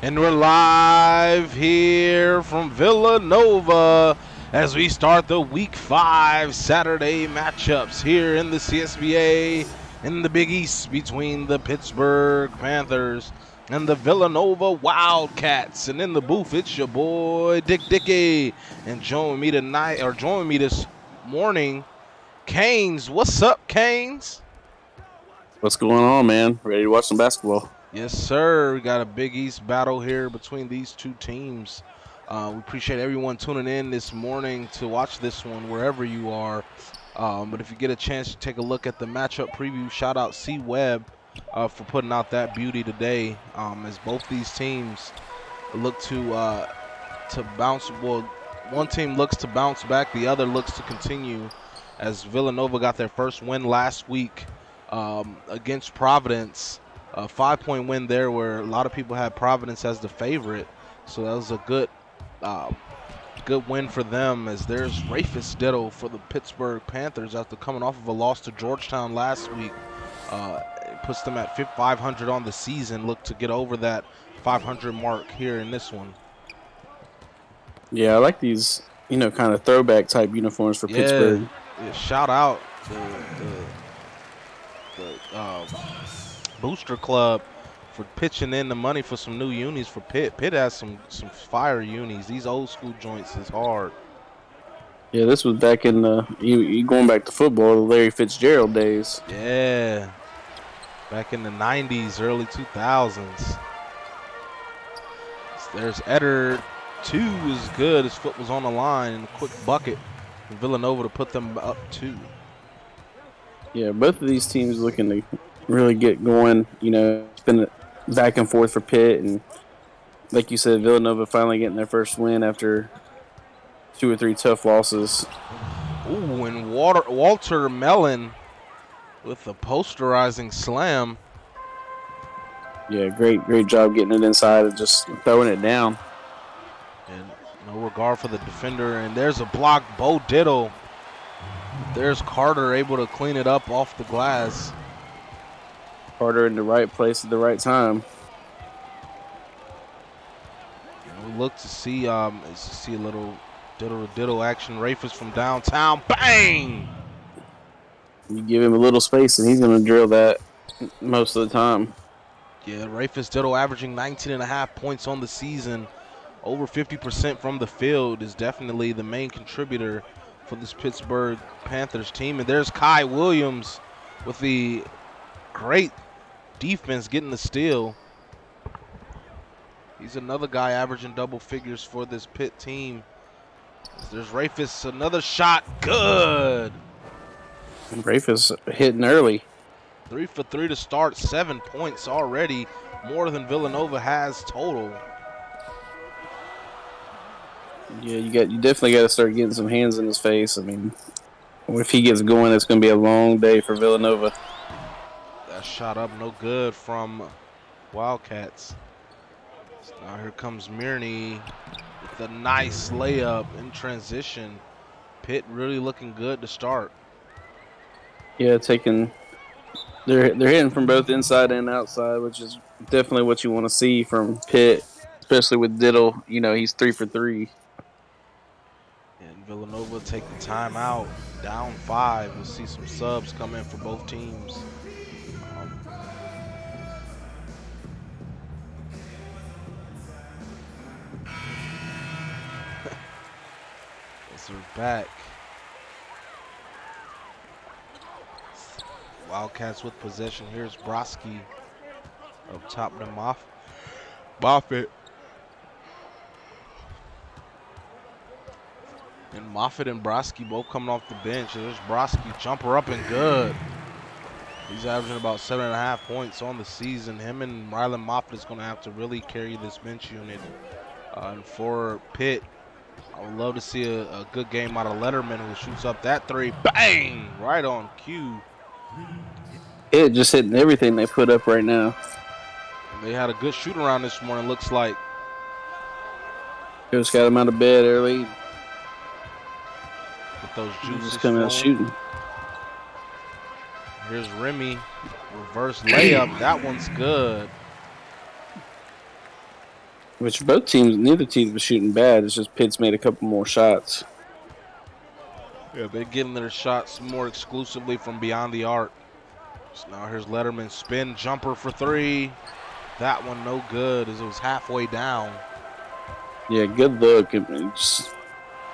And we're live here from Villanova as we start the Week 5 Saturday matchups here in the CSBA in the Big East between the Pittsburgh Panthers and the Villanova Wildcats. And in the booth, it's your boy Dick Dickey. And joining me this morning, Canes. What's up, Canes? What's going on, man? Ready to watch some basketball? Yes, sir. We got a Big East battle here between these two teams. We appreciate everyone tuning in this morning to watch this one wherever you are. But if you get a chance to take a look at the matchup preview, shout out C-Web for putting out that beauty today. As both these teams look to bounce. Well, one team looks to bounce back, the other looks to continue. As Villanova got their first win last week against Providence. A 5-point win there where a lot of people had Providence as the favorite. So that was a good win for them, as there's Rafus Ditto for the Pittsburgh Panthers after coming off of a loss to Georgetown last week. It puts them at 500 on the season, look to get over that 500 mark here in this one. Yeah, I like these, kind of throwback type uniforms for Pittsburgh. Yeah, shout out the Booster Club for pitching in the money for some new unis for Pitt. Pitt has some fire unis. These old school joints is hard. Yeah, this was back in you going back to football, the Larry Fitzgerald days. Yeah, back in the 90s, early 2000s. There's Eder. 2 is good. His foot was on the line, and a quick bucket for Villanova to put them up 2. Yeah, both of these teams looking to really get going. It's been back and forth for Pitt, and like you said, Villanova finally getting their first win after 2 or 3 tough losses. Ooh, and Walter Mellon with a posterizing slam. Yeah, great job getting it inside and just throwing it down. And no regard for the defender. And there's a block, Bo Diddle. There's Carter able to clean it up off the glass. Carter in the right place at the right time. And we look to see a little diddle action. Rafus from downtown, bang! You give him a little space and he's going to drill that most of the time. Yeah, Rafus Diddle averaging 19.5 points on the season. Over 50% from the field is definitely the main contributor for this Pittsburgh Panthers team. And there's Kai Williams with the great defense getting the steal. He's another guy averaging double figures for this Pitt team. There's Rafus, another shot, good. And Rafus hitting early. 3 for 3 to start, 7 points already, more than Villanova has total. Yeah, you definitely got to start getting some hands in his face. I mean, if he gets going, it's going to be a long day for Villanova. That shot up no good from Wildcats. So now here comes Mirny with a nice layup in transition. Pitt really looking good to start. Yeah, they're hitting from both inside and outside, which is definitely what you want to see from Pitt, especially with Diddle. He's 3 for 3. And Villanova taking time out, down 5. We'll see some subs come in for both teams. As we're back. Wildcats with possession. Here's Broski up top to Moffitt. And Moffitt and Broski both coming off the bench. There's Broski, jumper up and good. He's averaging about 7.5 points on the season. Him and Rylan Moffitt is going to have to really carry this bench unit. And for Pitt, I would love to see a good game out of Letterman, who shoots up that 3. Bang! Right on cue. It just hitting everything they put up right now. They had a good shoot around this morning, looks like. Just got him out of bed early. With those juices just coming out shooting. Here's Remy, reverse layup. That one's good. Which neither team was shooting bad. It's just Pitt's made a couple more shots. Yeah, they're getting their shots more exclusively from beyond the arc. So now here's Letterman, spin jumper for three. That one no good as it was halfway down. Yeah, good look. It just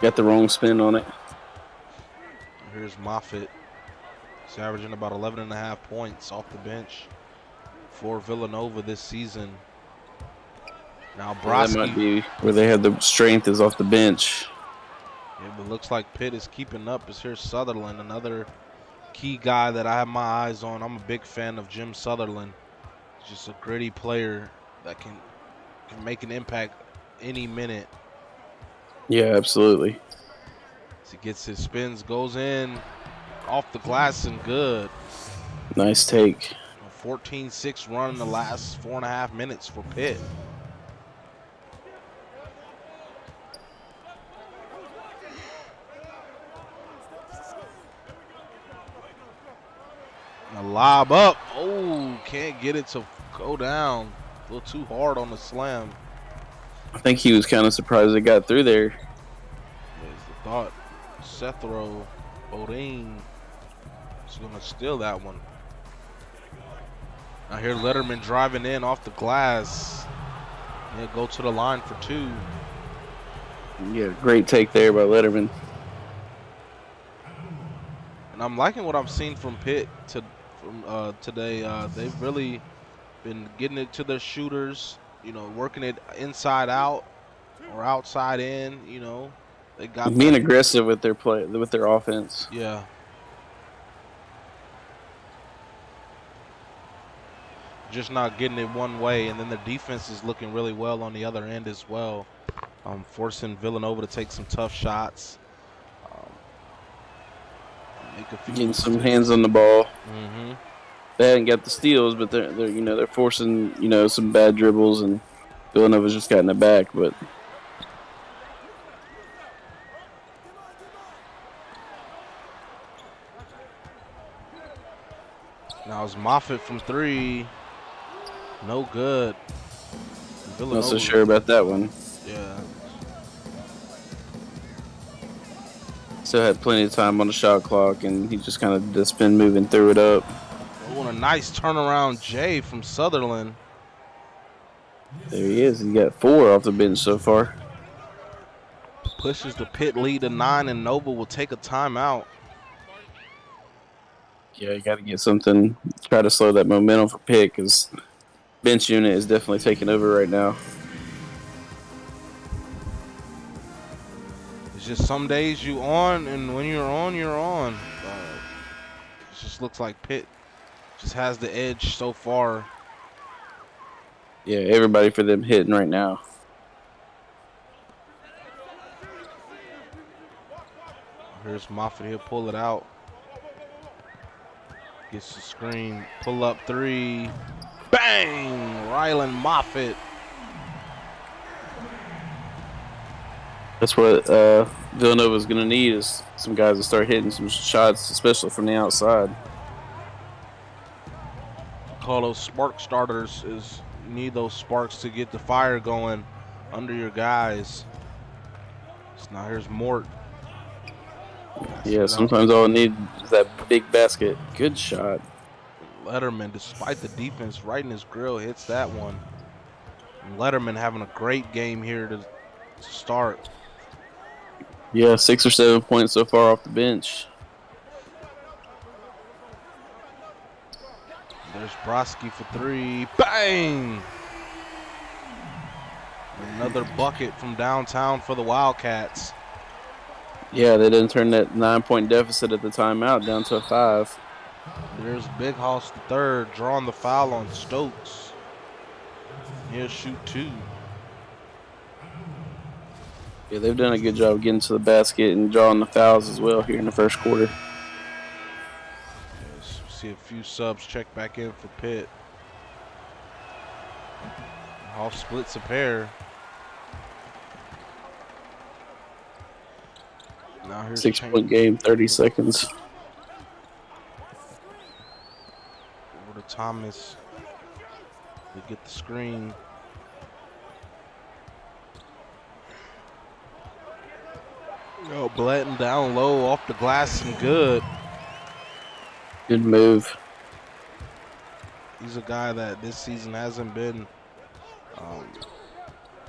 got the wrong spin on it. Here's Moffitt. He's averaging about 11.5 points off the bench for Villanova this season. Now Yeah, that might Broski. be where they have the strength is off the bench. Yeah, but looks like Pitt is keeping up. As here's Sutherland, another key guy that I have my eyes on. I'm a big fan of Jim Sutherland. He's just a gritty player that can make an impact any minute. Yeah, absolutely. As he gets his spins, goes in, off the glass and good. Nice take. A 14-6 run in the last 4.5 minutes for Pitt. A lob up. Oh, can't get it to go down. A little too hard on the slam. I think he was kind of surprised it got through there. There's the thought. Sethro Bodine is going to steal that one. Now here Letterman driving in off the glass. He'll go to the line for two. Yeah, great take there by Letterman. And I'm liking what I'm seeing from Pitt today. They've really been getting it to their shooters, working it inside out or outside in, They got Being that. aggressive with their play, with their offense. Yeah. Just not getting it one way, and then the defense is looking really well on the other end as well. Forcing Villanova to take some tough shots. Make a few Getting some mistakes. hands on the ball. Mm-hmm. They hadn't got the steals, but they're forcing some bad dribbles, and Villanova's just gotten it back. But now it's Moffitt from three. No good. Villanova, not so sure about that one. Yeah. Still had plenty of time on the shot clock, and he just kind of did a spin move and threw it up. Oh, and a nice turnaround J from Sutherland. There he is. He got 4 off the bench so far. Pushes the Pitt lead to 9, and Nova will take a timeout. Yeah, you got to get something. Try to slow that momentum for Pitt because bench unit is definitely taking over right now. It's just some days you on, and when you're on, you're on. It just looks like Pitt just has the edge so far. Yeah, everybody for them hitting right now. Here's Moffitt. He'll pull it out. Gets the screen. Pull up three. Bang! Rylan Moffitt. That's what Villanova's going to need is some guys to start hitting some shots, especially from the outside. Call those spark starters. Is you need those sparks to get the fire going under your guys. So now here's Mort. Yeah, sometimes all I need is that big basket. Good shot. Letterman, despite the defense right in his grill, hits that one. And Letterman having a great game here to start. Yeah, 6 or 7 points so far off the bench. There's Broski for three. Bang! Another bucket from downtown for the Wildcats. Yeah, they didn't turn that 9-point deficit at the timeout down to a 5. There's Big Hoss the third drawing the foul on Stokes. He'll shoot 2. Yeah, they've done a good job getting to the basket and drawing the fouls as well here in the first quarter. Yes, see a few subs check back in for Pitt. Hoss splits a pair. Now here's 6-point game, 30 seconds. Over to Thomas. They get the screen. Oh, Blanton down low off the glass and good. Good move. He's a guy that this season hasn't been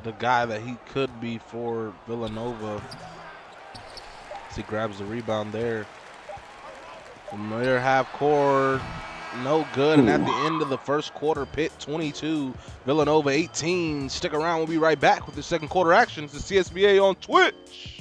the guy that he could be for Villanova. As he grabs the rebound there. From near half court, no good. And at the end of the first quarter, Pitt 22, Villanova 18. Stick around. We'll be right back with the second quarter action. It's the CSBA on Twitch.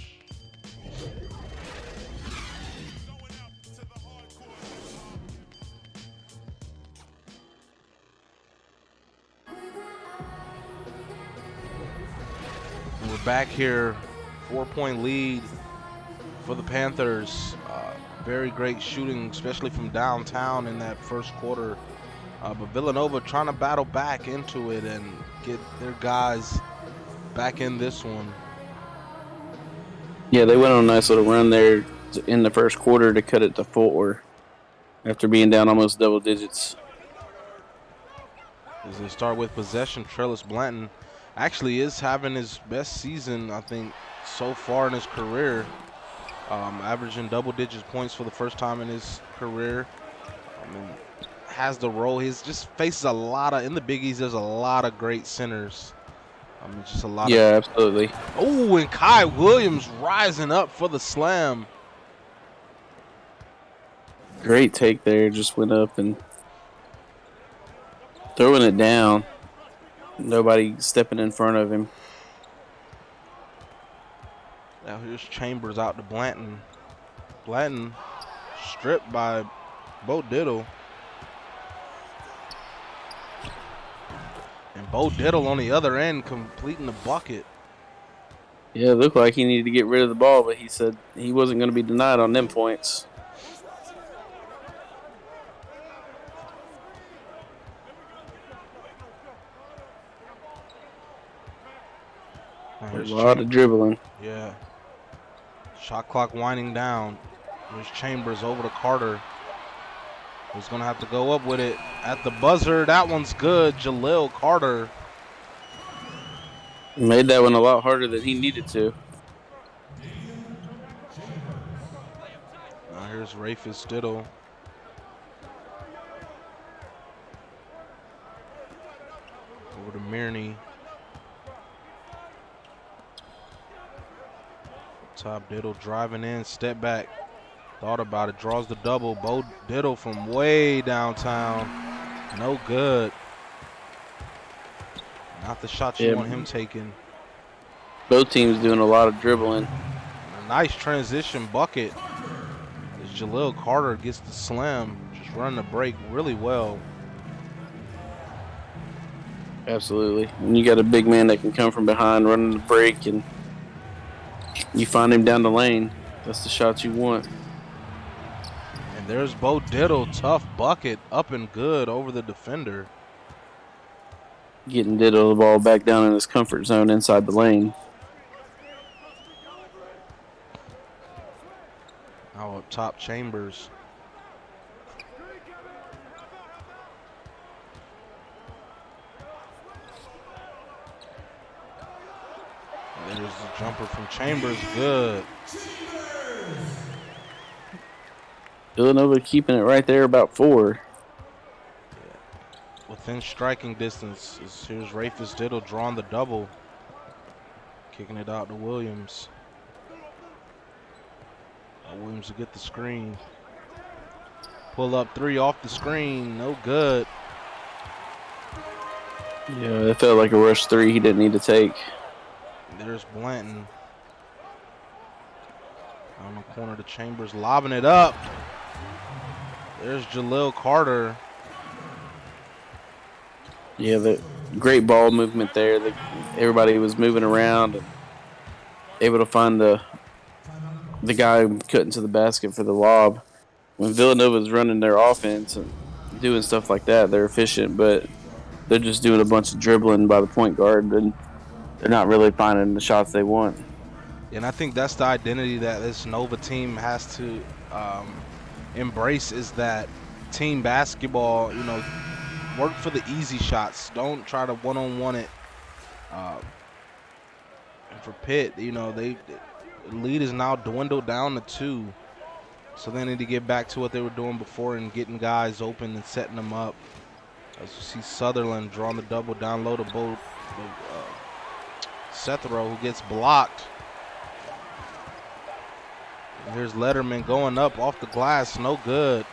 And we're back here. 4-point lead for the Panthers. Very great shooting, especially from downtown in that first quarter. But Villanova trying to battle back into it and get their guys back in this one. Yeah, they went on a nice little run there in the first quarter to cut it to 4 after being down almost double digits. As they start with possession, Trellis Blanton actually is having his best season, I think, so far in his career. Averaging double digits points for the first time in his career. Has the role. He's just faces a lot of, in the Big East, there's a lot of great centers. Just a lot of. Yeah, absolutely. Oh, and Kai Williams rising up for the slam. Great take there. Just went up and throwing it down. Nobody stepping in front of him. Now here's Chambers out to Blanton. Blanton stripped by Bo Diddle. And Bo Diddle on the other end completing the bucket. Yeah, it looked like he needed to get rid of the ball, but he said he wasn't going to be denied on them points. A lot of dribbling. Yeah. Shot clock winding down. There's Chambers over to Carter. Who's going to have to go up with it at the buzzer. That one's good. Jaleel Carter. Made that one a lot harder than he needed to. Now here's Rafis Diddle. Over to Mirny. Top Diddle driving in, step back. Thought about it, draws the double. Bo Diddle from way downtown. No good. Not the shots you want him taking. Both teams doing a lot of dribbling. A nice transition bucket. As Jaleel Carter gets the slam, just running the break really well. Absolutely. And you got a big man that can come from behind running the break, and you find him down the lane. That's the shots you want. And there's Bo Diddle, tough bucket, up and good over the defender. Getting Diddle the ball back down in his comfort zone inside the lane. Now up top, Chambers. There's the jumper from Chambers, good. Villanova keeping it right there about 4. Within striking distance. Here's Rafis Diddle drawing the double. Kicking it out to Williams. Williams to get the screen. Pull up 3 off the screen, no good. Yeah, it felt like a rush 3 he didn't need to take. There's Blanton. On the corner to Chambers, lobbing it up. There's Jaleel Carter. Yeah, the great ball movement there. Everybody was moving around and able to find the guy cutting to the basket for the lob. When Villanova's running their offense and doing stuff like that, they're efficient, but they're just doing a bunch of dribbling by the point guard, and they're not really finding the shots they want. And I think that's the identity that this Nova team has to embrace, is that team basketball, work for the easy shots. Don't try to one-on-one it. And for Pitt, lead is now dwindled down to 2. So they need to get back to what they were doing before and getting guys open and setting them up. As you see Sutherland drawing the double down low to Sethrow, who gets blocked. And here's Letterman going up off the glass, no good.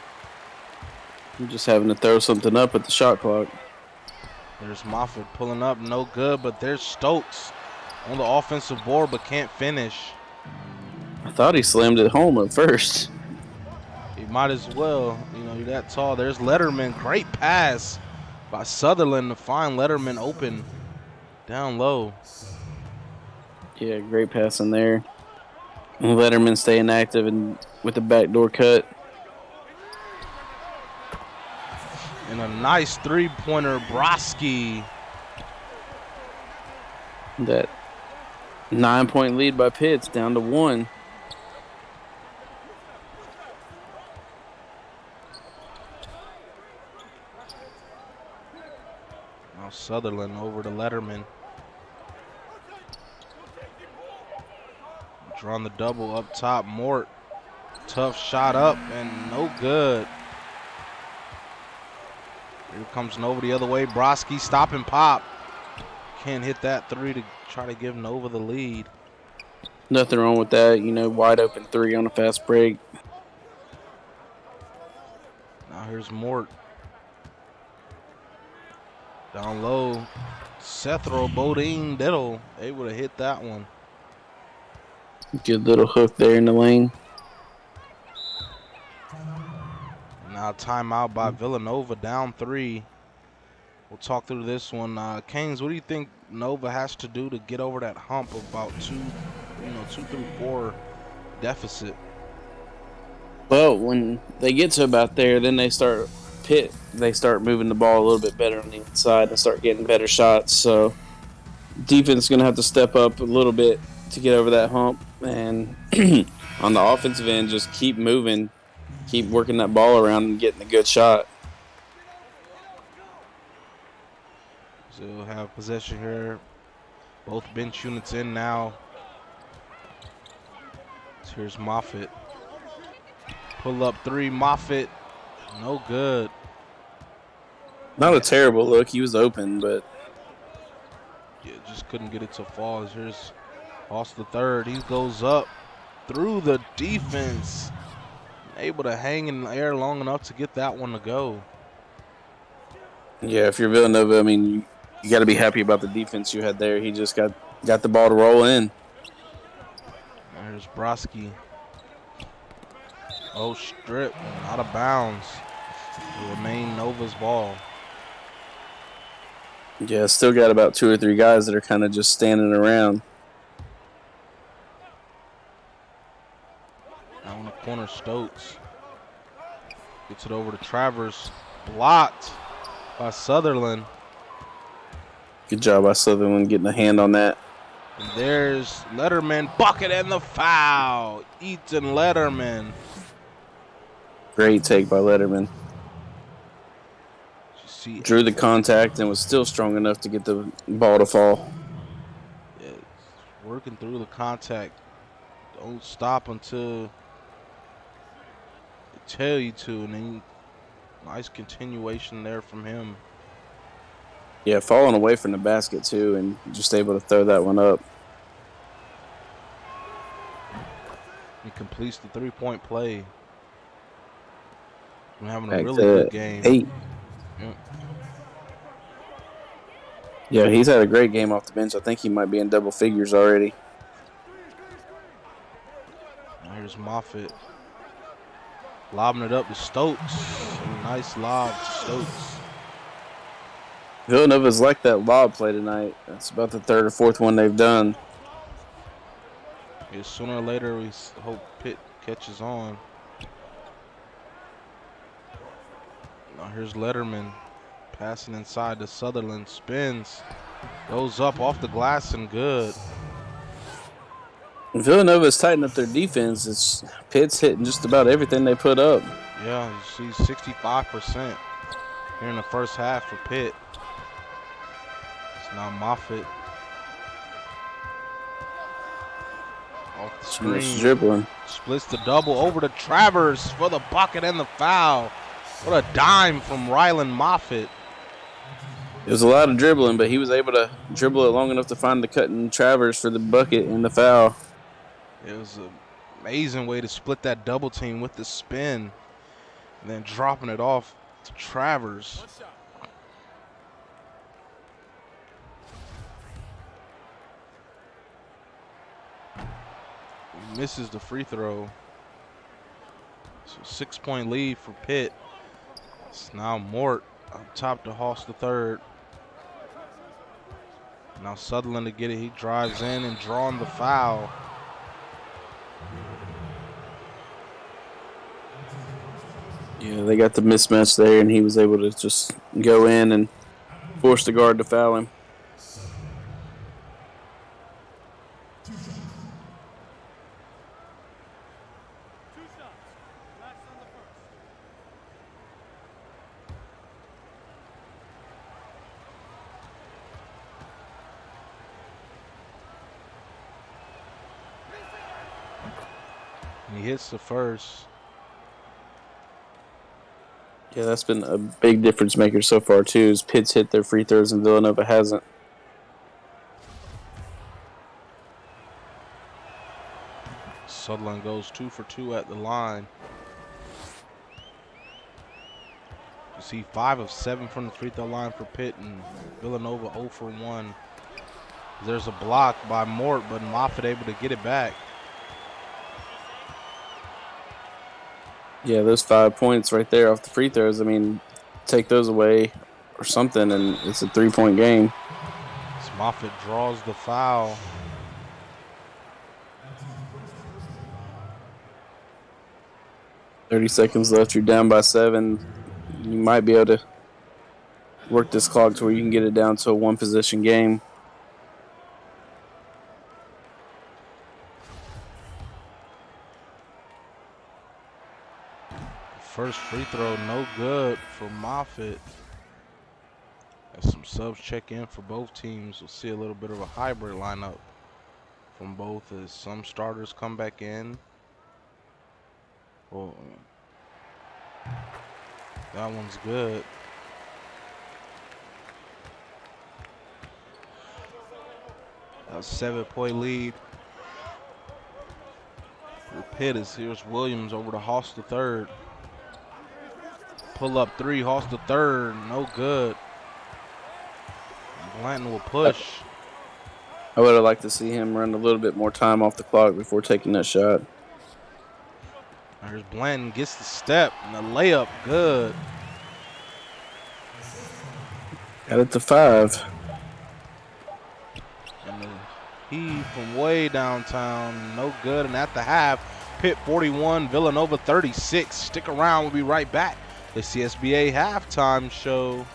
I'm just having to throw something up at the shot clock. There's Moffitt pulling up, no good, but there's Stokes on the offensive board but can't finish. I thought he slammed it home at first. He might as well, you're that tall. There's Letterman, great pass by Sutherland to find Letterman open down low. Yeah, great pass in there. Letterman staying active and with the backdoor cut. And a nice three-pointer, Broski. That 9-point lead by Pitt's down to 1. Now Sutherland over to Letterman. Drawing the double up top. Mort, tough shot up and no good. Here comes Nova the other way. Broski stop and pop. Can't hit that 3 to try to give Nova the lead. Nothing wrong with that. Wide open 3 on a fast break. Now here's Mort. Down low. Sethrow, Bodine, Diddle. Able to hit that one. Good little hook there in the lane. Now timeout by Villanova, down 3. We'll talk through this one. Canes, what do you think Nova has to do to get over that hump of about 2 through 4 deficit? Well, when they get to about there, then they start moving the ball a little bit better on the inside and start getting better shots. So defense is going to have to step up a little bit to get over that hump. And on the offensive end, just keep moving, keep working that ball around and getting a good shot. So we'll have possession here. Both bench units in now. So here's Moffitt. Pull up 3, Moffitt. No good. Not a terrible look. He was open, but Yeah, just couldn't get it to fall. Here's Hoss the third. He goes up through the defense. Able to hang in the air long enough to get that one to go. yeah, if you're Villanova, I mean, you got to be happy about the defense you had there. He just got the ball to roll in. There's Broski. Oh, strip. Out of bounds. Will remain Nova's ball. Yeah, still got about 2 or 3 guys that are kind of just standing around. Now on the corner, Stokes. Gets it over to Travers. Blocked by Sutherland. Good job by Sutherland getting a hand on that. And there's Letterman. Bucket and the foul. Ethan Letterman. Great take by Letterman. Drew the contact and was still strong enough to get the ball to fall. Yeah, working through the contact. Don't stop until they tell you to. And then nice continuation there from him. Yeah, falling away from the basket too and just able to throw that one up. He completes the 3-point play. Been having a Back really to good game. 8. Yep. Yeah, he's had a great game off the bench. I think he might be in double figures already. Now here's Moffitt. Lobbing it up to Stokes. A nice lob to Stokes. Villanova's like that lob play tonight. That's about the 3rd or 4th one they've done. Yeah, sooner or later, we hope Pitt catches on. Now here's Letterman. Passing inside to Sutherland. Spins. Goes up off the glass and good. Villanova's tightened up their defense. Pitt's hitting just about everything they put up. Yeah, you see 65% here in the first half for Pitt. It's now Moffitt. Off the Too much screen. dribbling. Splits the double over to Travers for the bucket and the foul. What a dime from Rylan Moffitt. It was a lot of dribbling, but he was able to dribble it long enough to find the cutting Travers for the bucket and the foul. It was an amazing way to split that double team with the spin and then dropping it off to Travers. He misses the free throw. So 6-point lead for Pitt. It's now Mort up top to Hoss the third. Now Sutherland to get it. He drives in and drawing the foul. Yeah, they got the mismatch there, and he was able to just go in and force the guard to foul him. And he hits the first. Yeah, that's been a big difference maker so far, too, as Pitt's hit their free throws and Villanova hasn't. Sutherland goes 2 for 2 at the line. You see 5 of 7 from the free throw line for Pitt, and Villanova 0 for 1. There's a block by Mort, but Moffitt able to get it back. Yeah, those 5 points right there off the free throws, I mean, take those away or something, and it's a 3-point game. As Moffitt draws the foul. .30 seconds left, you're down by 7. You might be able to work this clock to where you can get it down to a one-possession game. First free throw, no good for Moffitt. As some subs check in for both teams, we'll see a little bit of a hybrid lineup from both as some starters come back in. Well, that one's good. A 7-point lead for Pitt as here's Williams over to Hoss the third. Pull up 3, Hoss the third, no good. Blanton will push. I would have liked to see him run a little bit more time off the clock before taking that shot. There's Blanton, gets the step, and the layup, good. Got it to 5. And the heave from way downtown, no good. And at the half, Pitt 41, Villanova 36. Stick around, we'll be right back. The CSBA halftime show.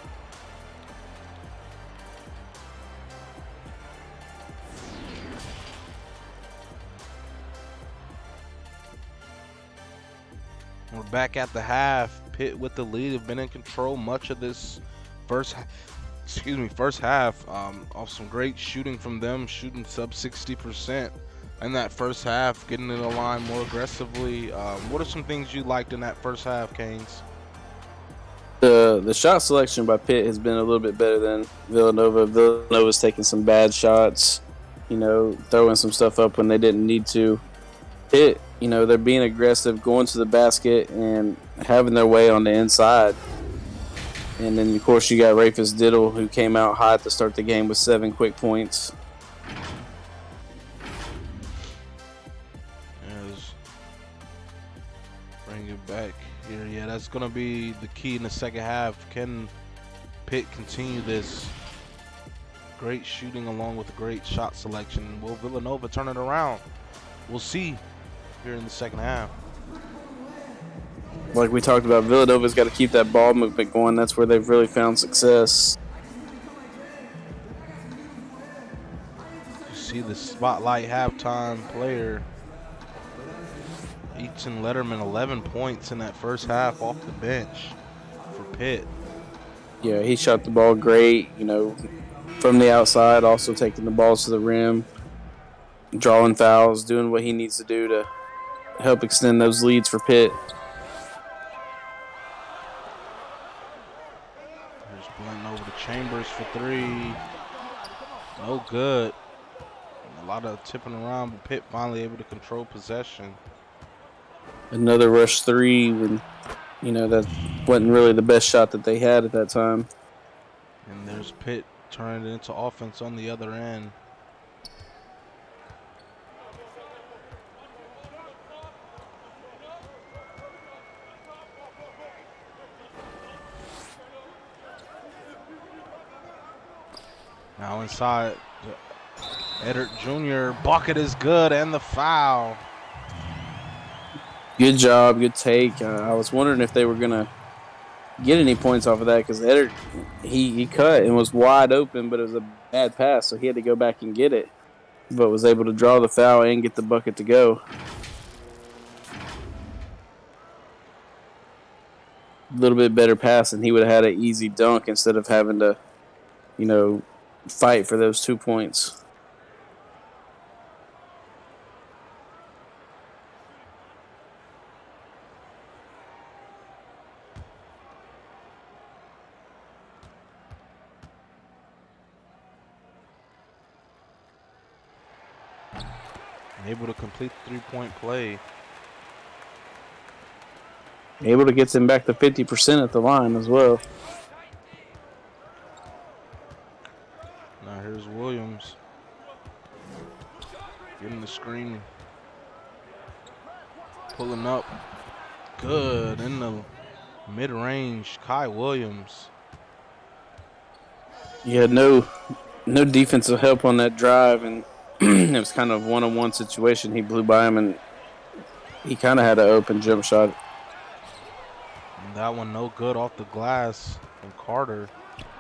We're back at the half. Pitt with the lead have been in control much of this first half. Off some great shooting from them, shooting sub 60% in that first half, getting in the line more aggressively. What are some things you liked in that first half, Canes? The shot selection by Pitt has been a little bit better than Villanova. Villanova's taking some bad shots, throwing some stuff up when they didn't need to. Pitt, they're being aggressive, going to the basket and having their way on the inside. And then, of course, you got Rafus Diddle, who came out hot to start the game with 7 quick points. Yes. Bring it back here. Yeah, that's going to be the key in the second half. Can Pitt continue this great shooting along with a great shot selection? Will Villanova turn it around? We'll see here in the second half. Like we talked about, Villanova's got to keep that ball movement going. That's where they've really found success. You see the spotlight halftime player, Easton Letterman, 11 points in that first half off the bench for Pitt. Yeah, he shot the ball great, from the outside, also taking the balls to the rim. drawing fouls, doing what he needs to do to help extend those leads for Pitt. Here's Blunt over to Chambers for three. No good. A lot of tipping around, but Pitt finally able to control possession. Another rush three when, that wasn't really the best shot that they had at that time. And there's Pitt turning it into offense on the other end. Now inside, Eddard Jr. bucket is good and the foul. Good job, good take. I was wondering if they were going to get any points off of that because Eddard, he cut and was wide open, but it was a bad pass, so he had to go back and get it, but was able to draw the foul and get the bucket to go. A little bit better pass, and he would have had an easy dunk instead of having to, fight for those 2 points. Able to complete the three-point play. Able to get them back to 50% at the line as well. Now here's Williams. Getting the screen. Pulling up. Good in the mid-range. Kai Williams. Yeah, no defensive help on that drive, and it was kind of a one-on-one situation. He blew by him, and he kind of had an open jump shot. And that one no good off the glass from Carter.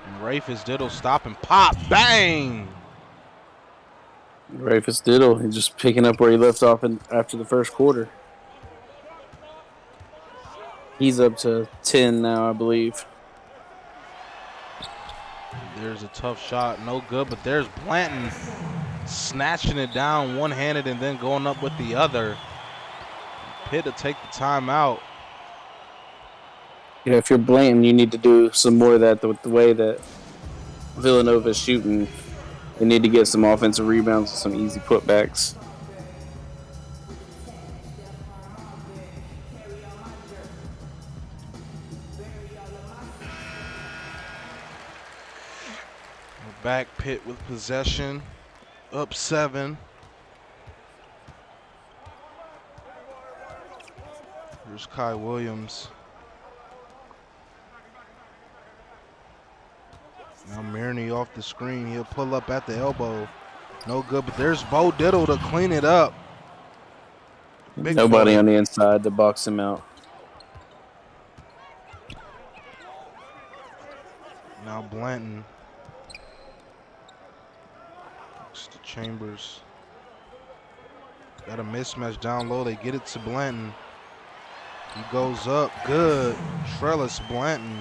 And Rafis Diddle stop and pop. Bang! Rafis Diddle, he's just picking up where he left off after the first quarter. He's up to 10 now, I believe. There's a tough shot, no good, but there's Blanton snatching it down one-handed and then going up with the other. Pitt to take the timeout. If you're Blanton, you need to do some more of that with the way that Villanova is shooting. They need to get some offensive rebounds and some easy putbacks. We're back, Pitt with possession, up 7. Here's Kai Williams. Now Maroney off the screen. He'll pull up at the elbow. No good, but there's Bo Diddle to clean it up. Big Nobody boy on the inside to box him out. Now Blanton. It's to Chambers. Got a mismatch down low. They get it to Blanton. He goes up. Good. Trellis Blanton.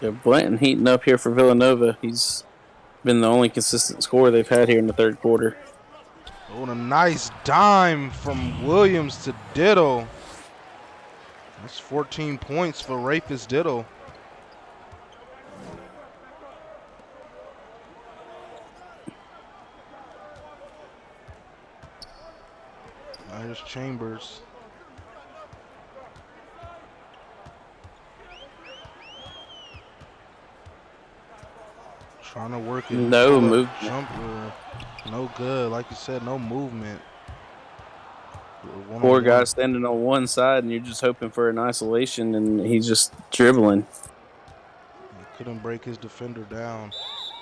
Yeah, Blanton heating up here for Villanova. He's been the only consistent scorer they've had here in the third quarter. Oh, and a nice dime from Williams to Diddle. That's 14 points for Rafis Diddle. Now here's Chambers. Trying to work it. No move. Jumper. No good. Like you said, no movement. Poor guy standing on one side, and you're just hoping for an isolation, and he's just dribbling. He couldn't break his defender down.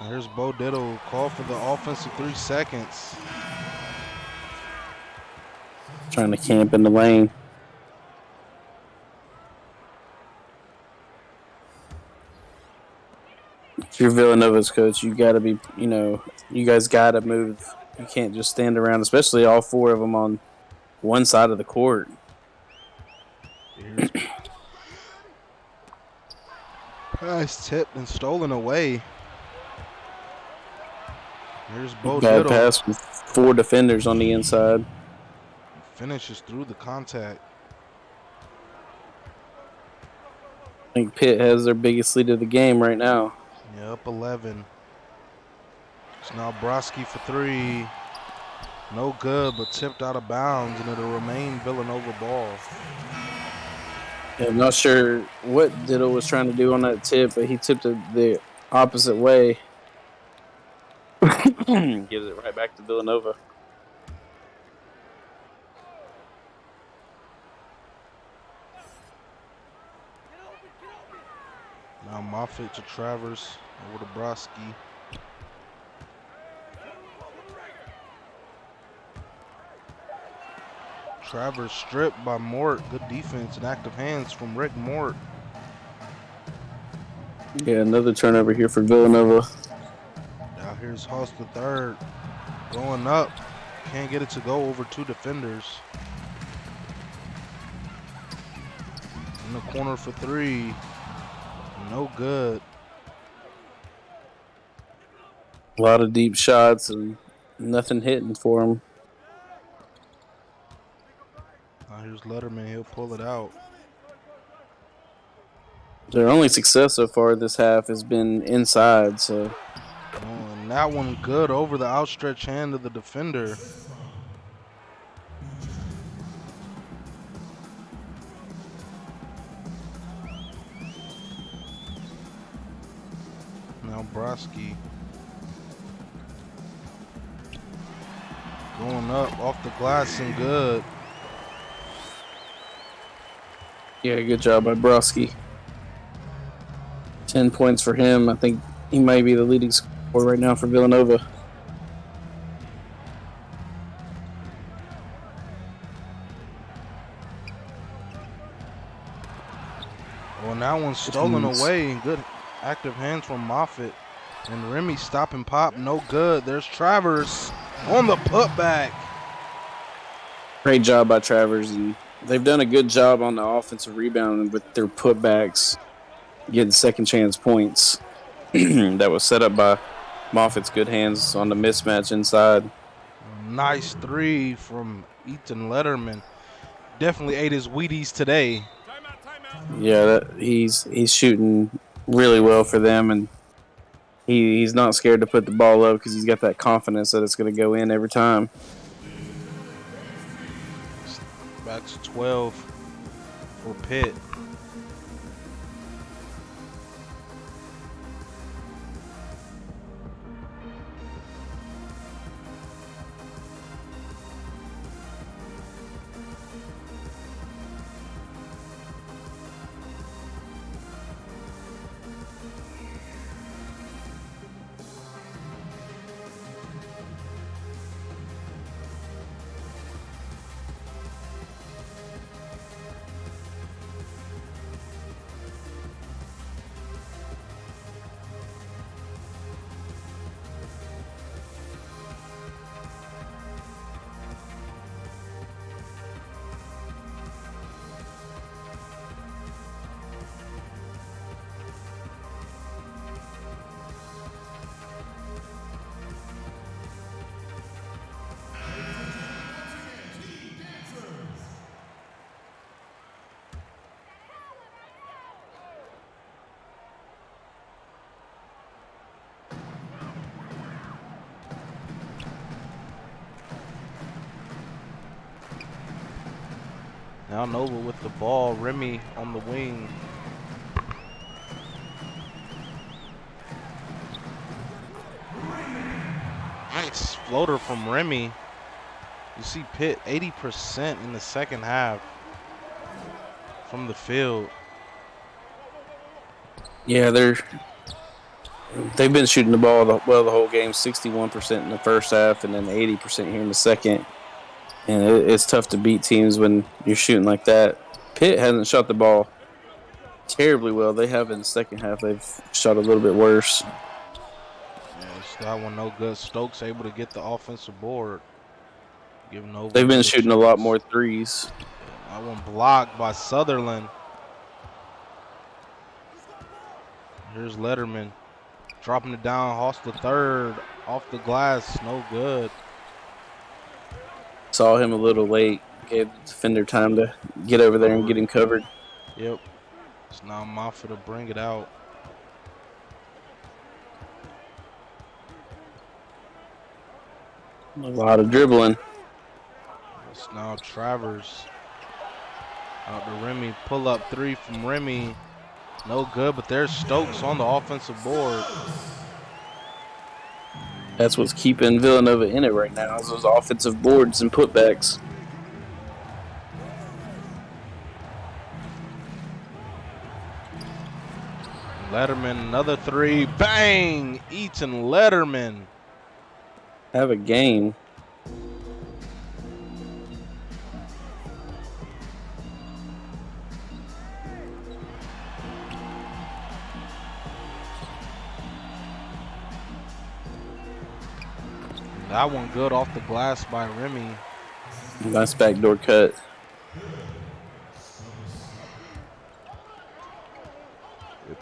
Now here's Bo Diddle. Call for the offensive 3 seconds. Trying to camp in the lane. If you're Villanova's coach, you got to be, you guys got to move. You can't just stand around, especially all 4 of them on one side of the court. Pass tipped and stolen away. Here's Bo Bad Diddle. pass with 4 defenders on the inside. Finishes through the contact. I think Pitt has their biggest lead of the game right now. Yeah, up 11. It's now Broski for 3. No good, but tipped out of bounds, and it'll remain Villanova ball. Yeah, I'm not sure what Diddle was trying to do on that tip, but he tipped it the opposite way. Gives it right back to Villanova. Now Moffitt to Travers over to Broski. Travers stripped by Mort. Good defense and active hands from Rick Mort. Yeah, another turnover here for Villanova. Now here's Huss the third. Going up. Can't get it to go over 2 defenders. In the corner for 3. No good. A lot of deep shots and nothing hitting for him. Now here's Letterman. He'll pull it out. Their only success so far this half has been inside, so. Oh, and that one good over the outstretched hand of the defender. Now Broski. Going up off the glass and good. Yeah, good job by Broski. 10 points for him. I think he might be the leading scorer right now for Villanova. Well, and that one's stolen away. Good active hands from Moffitt. And Remy stop and pop. No good. There's Travers on the putback. Great job by Travers. And they've done a good job on the offensive rebound with their putbacks, getting second chance points. That was set up by Moffitt's good hands on the mismatch inside. Nice 3 from Ethan Letterman. Definitely ate his Wheaties today. Yeah, he's shooting really well for them, and he's not scared to put the ball up because he's got that confidence that it's going to go in every time. Back to 12 for Pitt. Now Nova with the ball. Remy on the wing. Nice floater from Remy. You see Pitt 80% in the second half from the field. Yeah, they've been shooting the ball the whole game. 61% in the first half, and then 80% here in the second. And it's tough to beat teams when you're shooting like that. Pitt hasn't shot the ball terribly well. They have in the second half. They've shot a little bit worse. Yes, that one no good. Stokes able to get the offensive board. They've been shooting a lot more threes. That one blocked by Sutherland. Here's Letterman. Dropping it down. Hoss the third. Off the glass. No good. Saw him a little late. Gave the defender time to get over there and get him covered. Yep. It's now Moffitt to bring it out. A lot of dribbling. It's now Travers. Out to Remy. Pull up three from Remy. No good, but there's Stokes on the offensive board. That's what's keeping Villanova in it right now, is those offensive boards and putbacks. Letterman, another three. Bang! Eaton Letterman. Have a game. That one good off the glass by Remy. Nice backdoor cut.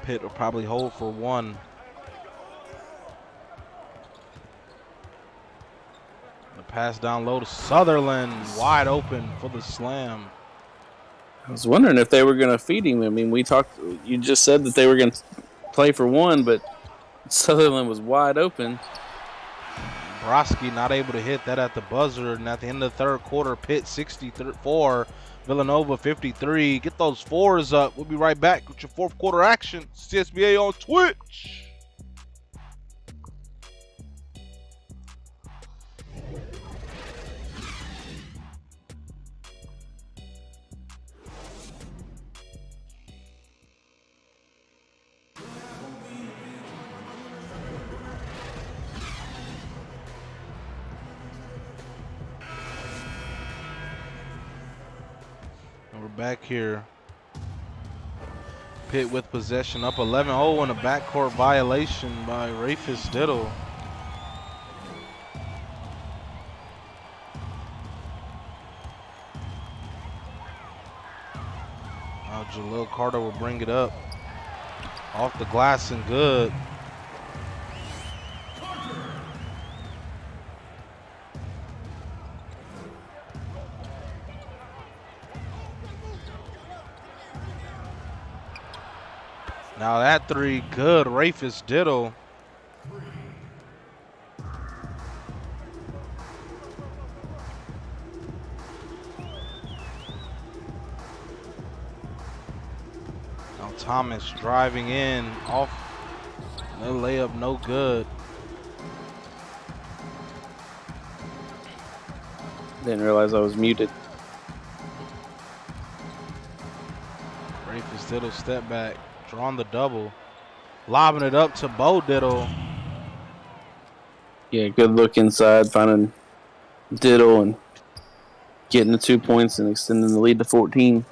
Pitt will probably hold for one. The pass down low to Sutherland. Wide open for the slam. I was wondering if they were going to feed him. I mean, you just said that they were going to play for one, but Sutherland was wide open. Broski not able to hit that at the buzzer. And at the end of the third quarter, Pitt 64, Villanova 53. Get those fours up. We'll be right back with your fourth quarter action. CSBA on Twitch. Back here. Pitt with possession up 11-0 and a backcourt violation by Rafis Diddle. Now Jalil Carter will bring it up. Off the glass and good. Now that three, good. Rafis Diddle. Now Thomas driving in off the layup, no good. Didn't realize I was muted. Rafis Diddle step back. Drawing the double, lobbing it up to Bo Diddle. Yeah, good look inside, finding Diddle and getting the 2 points and extending the lead to 14.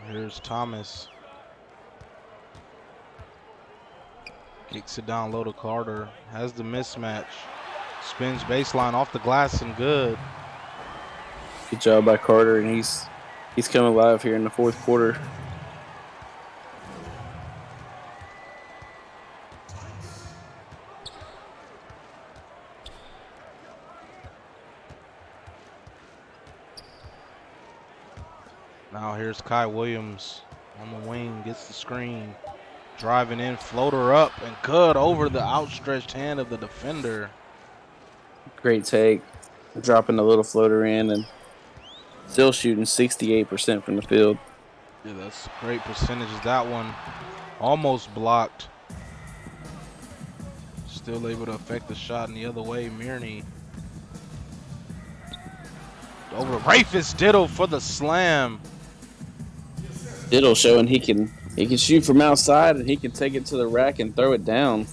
Here's Thomas. Kicks it down low to Carter. Has the mismatch. Spins baseline off the glass and good. Good job by Carter, and he's coming alive here in the fourth quarter. Now here's Kai Williams on the wing, gets the screen. Driving in, floater up, and good over the outstretched hand of the defender. Great take. Dropping a little floater in and still shooting 68% from the field. Yeah, that's a great percentage. That one almost blocked. Still able to affect the shot in the other way. Mirny. Over to Rafis Diddle for the slam. Diddle showing he can shoot from outside and he can take it to the rack and throw it down.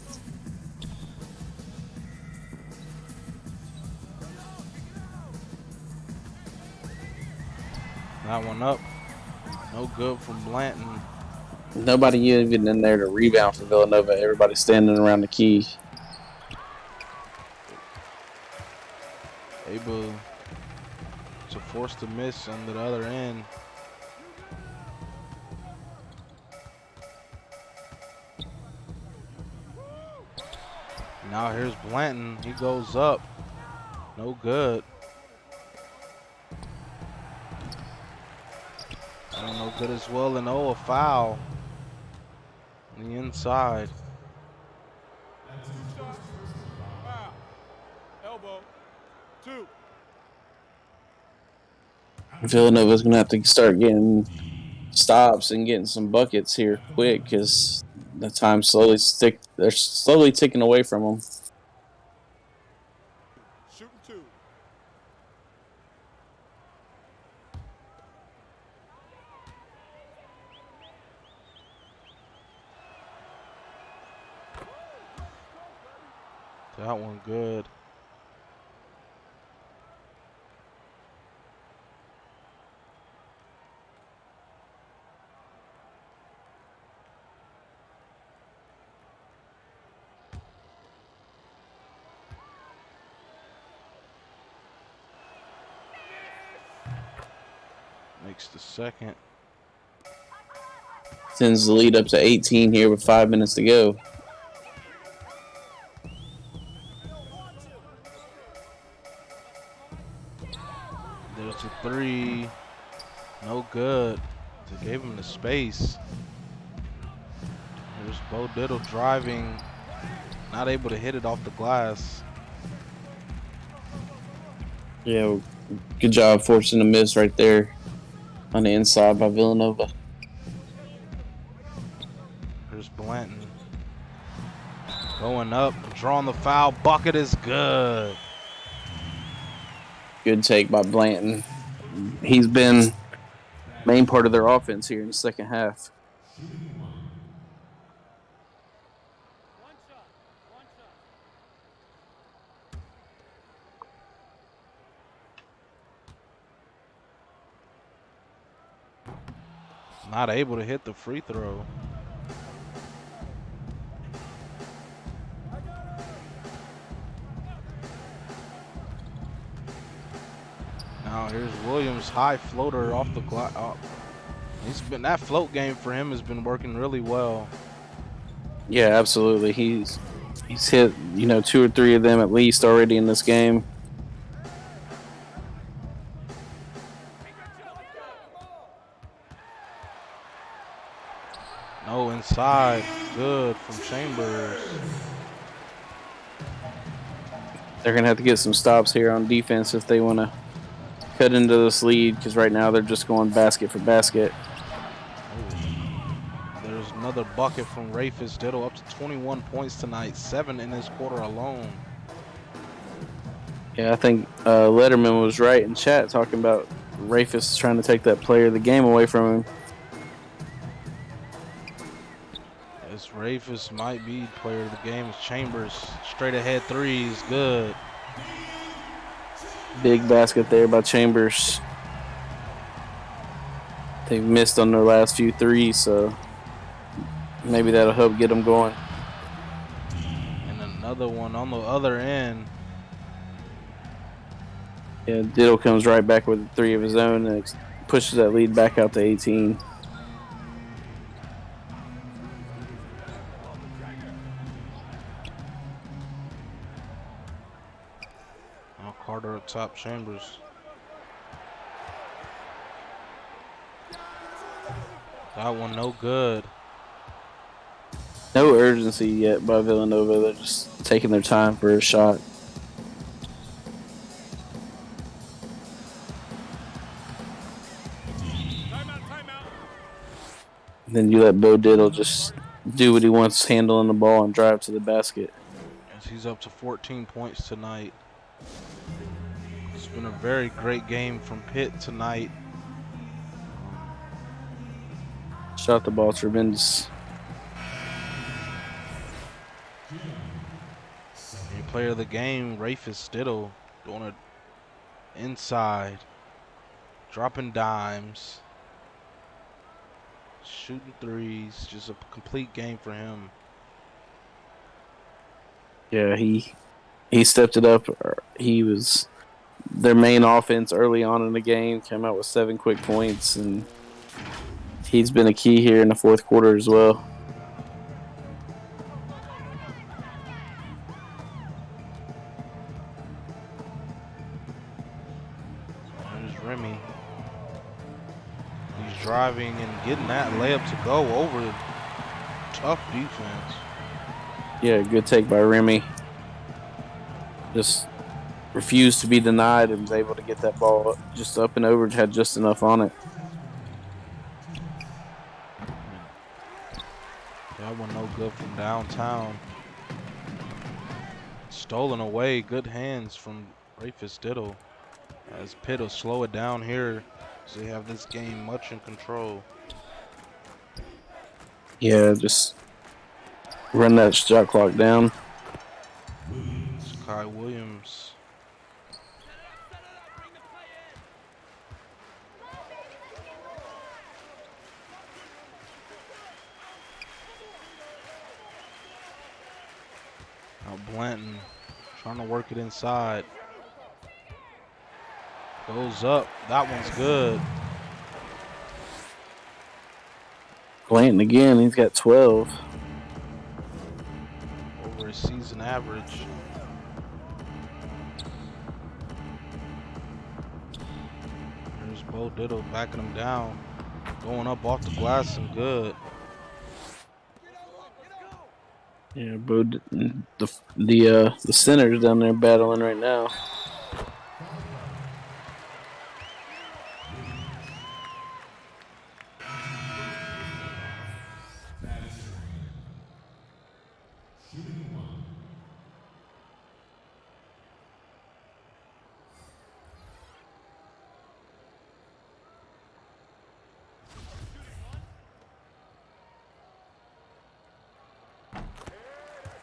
That one up. No good from Blanton. Nobody even in there to rebound for Villanova. Everybody standing around the key. Able to force the miss on the other end. Now here's Blanton. He goes up. No good. No good as well. And a foul on the inside. Foul. Elbow. 2. Villanova's going to have to start getting stops and getting some buckets here quick because the time they're slowly ticking away from them. Shooting 2. That one good. Makes the second. Sends the lead up to 18 here with 5 minutes to go. There's a 3. No good. They gave him the space. There's Bo Diddle driving. Not able to hit it off the glass. Yeah, good job forcing a miss right there on the inside by Villanova. Here's Blanton. Going up, drawing the foul. Bucket is good. Good take by Blanton. He's been main part of their offense here in the second half. Not able to hit the free throw. Now here's Williams, high floater off the glass. That float game for him has been working really well. Yeah, absolutely. He's hit 2 or 3 of them at least already in this game. No, inside. Good from Chambers. They're going to have to get some stops here on defense if they want to cut into this lead because right now they're just going basket for basket. There's another bucket from Rafis Diddle, up to 21 points tonight, 7 in this quarter alone. Yeah, I think Letterman was right in chat talking about Rafis trying to take that player of the game away from him. As Rafis might be player of the game. Is Chambers, straight ahead 3s, good. Big basket there by Chambers. They've missed on their last few 3s, so maybe that'll help get them going. And another one on the other end. Yeah, Diddle comes right back with 3 of his own and pushes that lead back out to 18. Now Carter up top, Chambers. That one no good. No urgency yet by Villanova. They're just taking their time for a shot. Then you let Bo Diddle just do what he wants, handling the ball and drive to the basket. As he's up to 14 points tonight. It's been a very great game from Pitt tonight. Shot the ball tremendous. Your player of the game, Rafis Diddle, doing it inside, dropping dimes, shooting 3s, just a complete game for him. Yeah, he stepped it up. He was their main offense early on in the game, came out with 7 quick points, and he's been a key here in the fourth quarter as well. Remy. He's driving and getting that layup to go over. Tough defense. Yeah, good take by Remy. Just refused to be denied and was able to get that ball just up and over. Had just enough on it. That one no good from downtown. Stolen away. Good hands from Rafus Diddle. As Pitt will slow it down here. So they have this game much in control. Yeah, just run that shot clock down. Kai Williams. Now Blanton trying to work it inside. Goes up. That one's good. Blanton again. He's got 12. Over his season average. There's Bo Diddle backing him down. Going up off the glass and good. Yeah, Bud, the center's down there battling right now.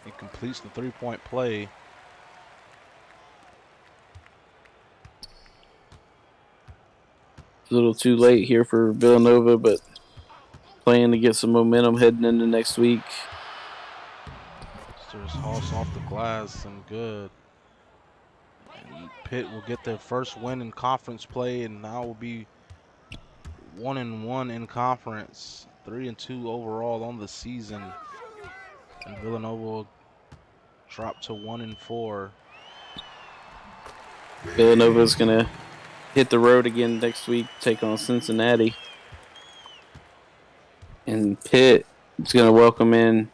He completes the three-point play. A little too late here for Villanova, but playing to get some momentum heading into next week. There's Hoss off the glass and good. And Pitt will get their first win in conference play, and now will be 1-1 in conference, 3-2 overall on the season. And Villanova will drop to 1-4. Villanova's gonna hit the road again next week, take on Cincinnati, and Pitt is gonna welcome in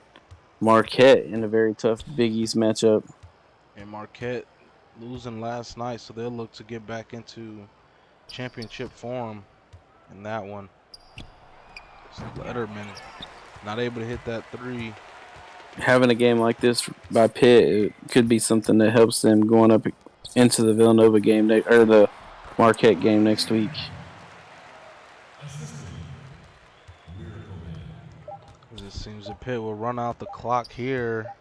Marquette in a very tough Big East matchup. And Marquette losing last night, so they'll look to get back into championship form in that one. So Letterman not able to hit that three. Having a game like this by Pitt, it could be something that helps them going up into the Villanova game or the Marquette game next week. It seems that Pitt will run out the clock here.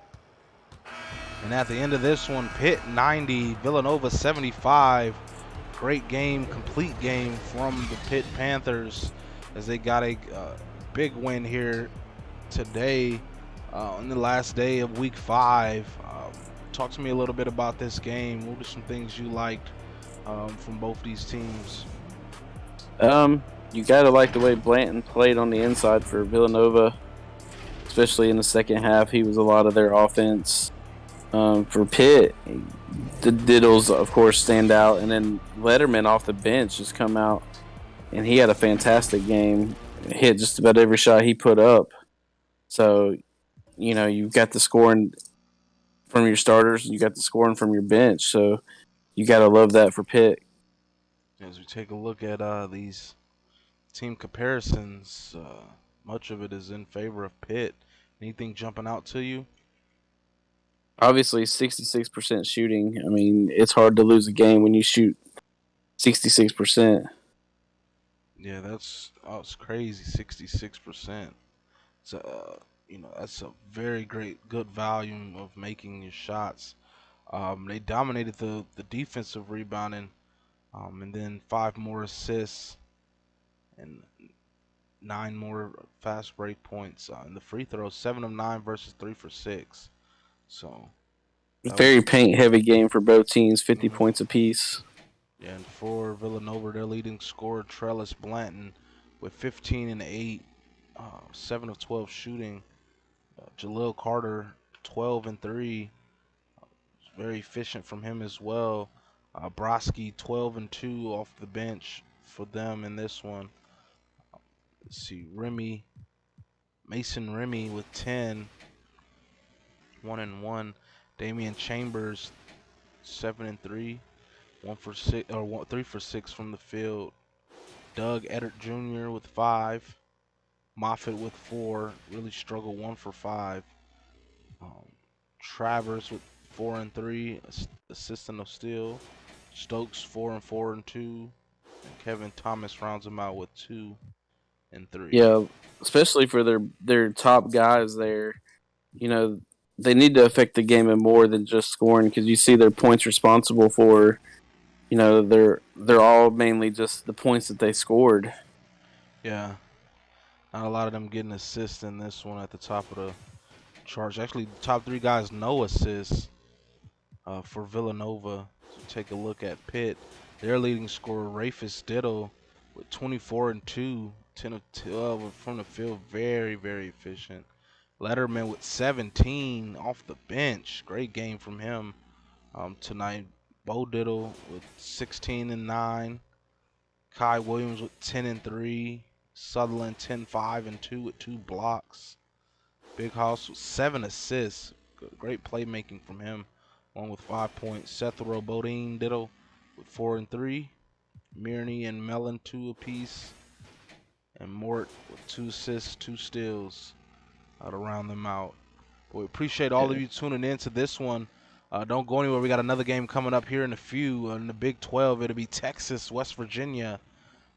And at the end of this one, Pitt 90, Villanova 75. Great game, complete game from the Pitt Panthers as they got a big win here today on the last day of week 5. Talk to me a little bit about this game. What are some things you liked from both these teams? You gotta like the way Blanton played on the inside for Villanova, especially in the second half. He was a lot of their offense. For Pitt, the Diddles, of course, stand out, and then Letterman off the bench just come out, and he had a fantastic game. Hit just about every shot he put up. So, you've got the scoring from your starters, and you got the scoring from your bench. So, you got to love that for Pitt. As we take a look at these team comparisons, much of it is in favor of Pitt. Anything jumping out to you? Obviously, 66% shooting. I mean, it's hard to lose a game when you shoot 66%. Yeah, that's crazy. 66%. So, that's a very good volume of making your shots. They dominated the defensive rebounding, and then 5 more assists and 9 more fast break points. And the free throws, 7 of 9 versus 3 for 6. So that was Very paint heavy game for both teams, 50 points apiece. Yeah, and for Villanova, their leading scorer, Trellis Blanton, with 15 and 8, 7 of 12 shooting. Jalil Carter, 12 and 3. Very efficient from him as well. Broski 12-2 off the bench for them in this one. Let's see, Mason Remy with 10, 1-1. Damian Chambers 7-3, 1 for 6 or 3 for 6 from the field. Doug Eddard Jr. with 5, Moffitt with 4, really struggled 1 for 5. Um, Travers with 4-3, assistant of steal. Stokes 4-4-2. And Kevin Thomas rounds them out with 2-3. Yeah, especially for their top guys there. You know, they need to affect the game in more than just scoring because you see their points responsible for. You know, they're all mainly just the points that they scored. Yeah, not a lot of them getting assists in this one at the top of the charts. Actually, the top 3 guys no assists for Villanova. So take a look at Pitt. Their leading scorer, Rafus Diddle, with 24-2, 10 of 12 from the field. Very, very efficient. Letterman with 17 off the bench. Great game from him tonight. Bo Diddle with 16-9. Kai Williams with 10-3. Sutherland 10-5-2 with 2 blocks. Big House with 7 assists. Great playmaking from him, along with 5 points. Seth Bodine Diddle with 4-3. Mirny and Mellon 2 apiece. And Mort with 2 assists, 2 steals to round them out. We appreciate all of you tuning in to this one. Don't go anywhere. We got another game coming up here in a few. In the Big 12, it'll be Texas, West Virginia.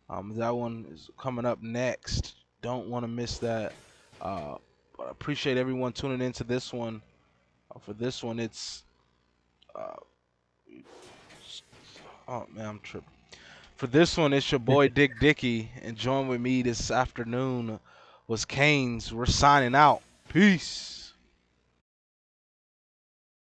That one is coming up next. Don't want to miss that. But I appreciate everyone tuning into this one. For this one, it's oh man, I'm tripping. For this one, it's your boy Dick Dickey, and join with me this afternoon was Canes. We're signing out. Peace.